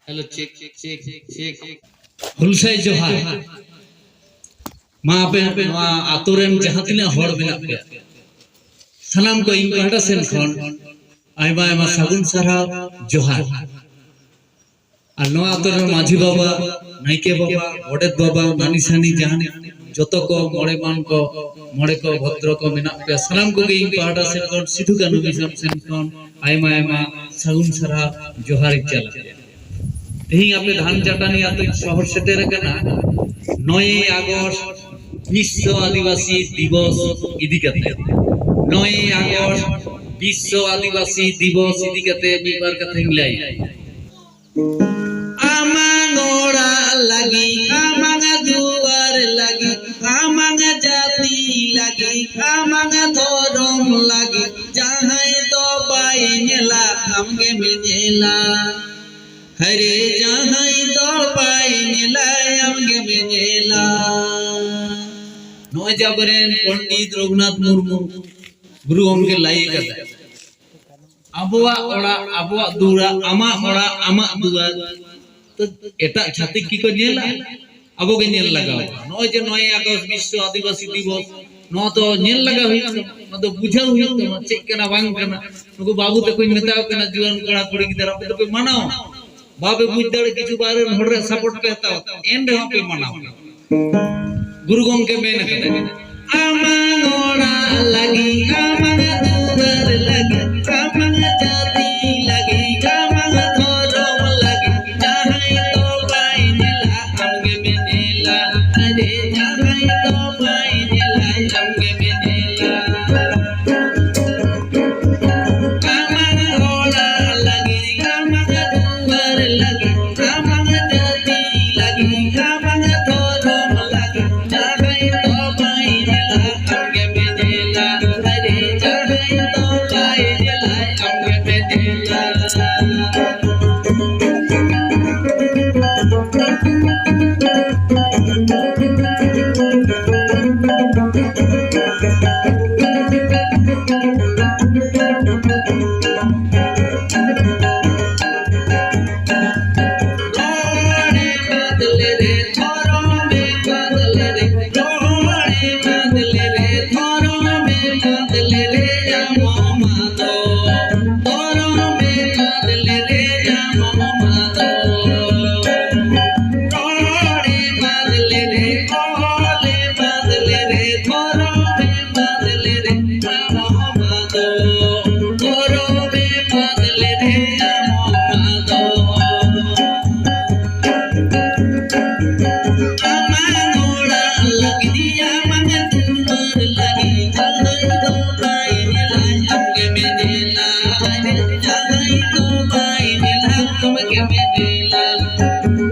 hello check check check हुलसाई जोहार मा पे मा आतोरेन जहां तिना हड़ मेना पे सलाम को इन कहटा सेन खन आइमा आइमा सागुन सारा जोहार আর নো আতরের মাঝি বাবা নাইকে বাবা ওডেত বাবা নানি সানি জাহান যত কো মড়ে কো ভদ্র কো মেনা पे সালাম को इन कहटा सेन खन सिधु कानु मिशन सेन खन आइमा आइमा सागुन सारा जोहार चला तेहिं आपे धान चाटानी आते शहर सेटेर कना 9 আগস্ট विश्व आदिवासी दिवस इदी कते 9 আগস্ট विश्व आदिवासी दिवस इदी कते बीबार कथे लाई आमांगोड़ा लगी आमांग दुआर लगी आमांग जाति लगी आमांग धर्म लगी जहां तो पाई नेला हमगे मिनेला हरे जहां तो पाई नेला हमगे मिनेला नोय जाबरेन पंडित रघुनाथ मुर्मू गुरु हमके लाई कदा आबुआ ओड़ा आबुआ दुरा आमा ओड़ा आमा दुआ तो एटा छातिक की को नेला अबो के नेल लगाओ नोय जे 9 আগস্ট विश्व आदिवासी दिवस नो तो नेल लगा हुई न तो बुझा हुई तो चेक कना बांग कना नुको बाबू ते कोई मेताव कना जुआन कड़ा कुड़ी गिदरा पे तो कोई मनाओ बाबे बुझ दड़े किछु बारे हड़रे सपोर्ट पे हताओ एंड हो पे मनाओ गुरु गंगे मेन कते आमांगोड़ा लगी आमांग दुआर लगी आमांग जाति लगी आमांग धर्म लगी जहां तो पाई नेला हमगे मिनेला अरे जहां तो पाई नेला हमगे मिनेला आमांगोड़ा लगी आमांग दुआर लगी आमांग जाति लगी आमांग धर्म लगी जहां तो पाई नेला हमगे मिनेला अरे जहां तो पाई नेला हमगे मिनेला बदले रे थोरों में बदले रे रोड़े बदले रे थोरों में बदले रे अमोमा दो थोरों में बदले रे अमोमा दो रोड़े बदले रे ओले बदले रे थोरों में बदले रे अमोमा दो थोरों में बदले रे अमोमा दो आमांगोड़ा लगी आमांग दुआर लगी जहां तो पाई नेला हमगे मिनेला अरे जहां तो पाई नेला हमगे मिनेला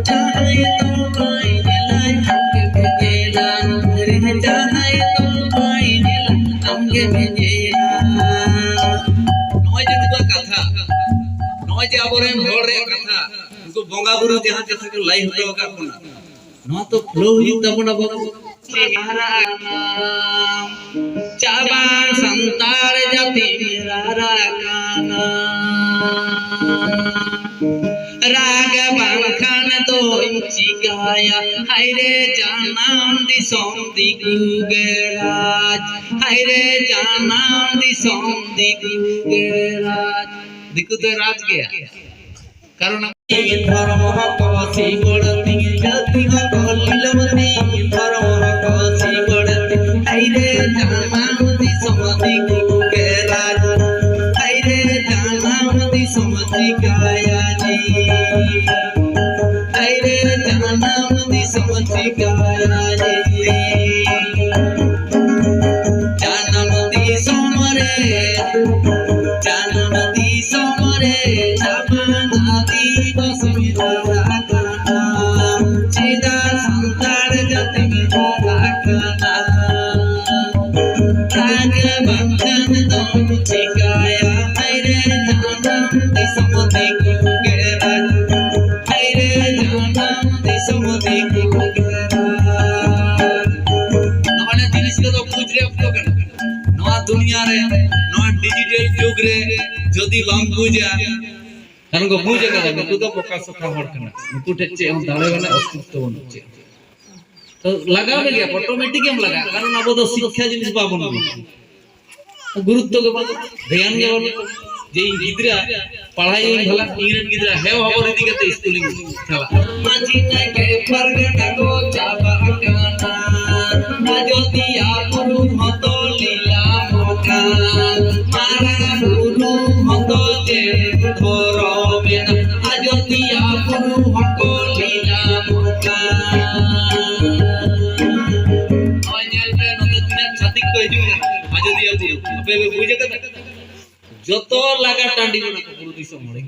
जहां तो पाई नेला हमगे मिनेला अरे जहां तो पाई नेला हमगे मिनेला नय जे दुआ कथा नय जे आबोरेन होड़ रे कथा उनको बोंगा गुरु जहां कथा के लाई हटो का कोना नो तो फ्लो हुई तबना बाबू चाबा संतार जाति मेरा रागाना राग बालखान तो इंची गाया हायरे जानम दी सोंदी गुगराज हायरे जानम दी सोंदी गुगराज दिकु तो राज गया कारण धर्म हकसी गड़ती जाति गलिलमती धर्म हकसी गड़ती आइरे जानामती समति के राज आइरे जानामती समति काया जी आइरे जानामती समति काया जी जानमती समरे जामानादी बस मेरा रागाना सीधा संतार जाति मेरा रागाना राग बंधन दोन चिकाया मेरे जानम दिसमति गुगेरा मेरे जानम दिसमति गुगेरा नवाने जिनिस को तो पूछ रे अब तो करना नवा दुनिया रे नवा डिजिटल जुग रे जदी बाम पूजा কারণ গো বুঝে গেল নুকু তো বোকা সোকা হড় কানা নুকু ঠে চে हम দাঁড়ে বানা অস্তিত্ব বনুক চে তো লাগাবে গিয়া অটোমেটিক हम লাগা কারণ আবো তো শিক্ষা জিনিস পাবন গুরুত্ব কে বাবু ধ্যান কে বাবু যে গিদরা পড়াই ভালা ইংরেজ গিদরা হেও হবর দিকে তে স্কুলিং চালা মাঝি না কে পরগনা গো চাবা কানা রাজতিয়া গুরু হতো লীলা মোকা মারা গুরু হতো যে ধরবে না রাজতিয়া গুরু হতো লীলা মোকা আওয়াজ আইবে নতে দুনিয়া ছাতিক কই দিও আজদিয়া গুরু আপে বুঝে কে যত লাগা টান্ডি না গুরু দিছো মরে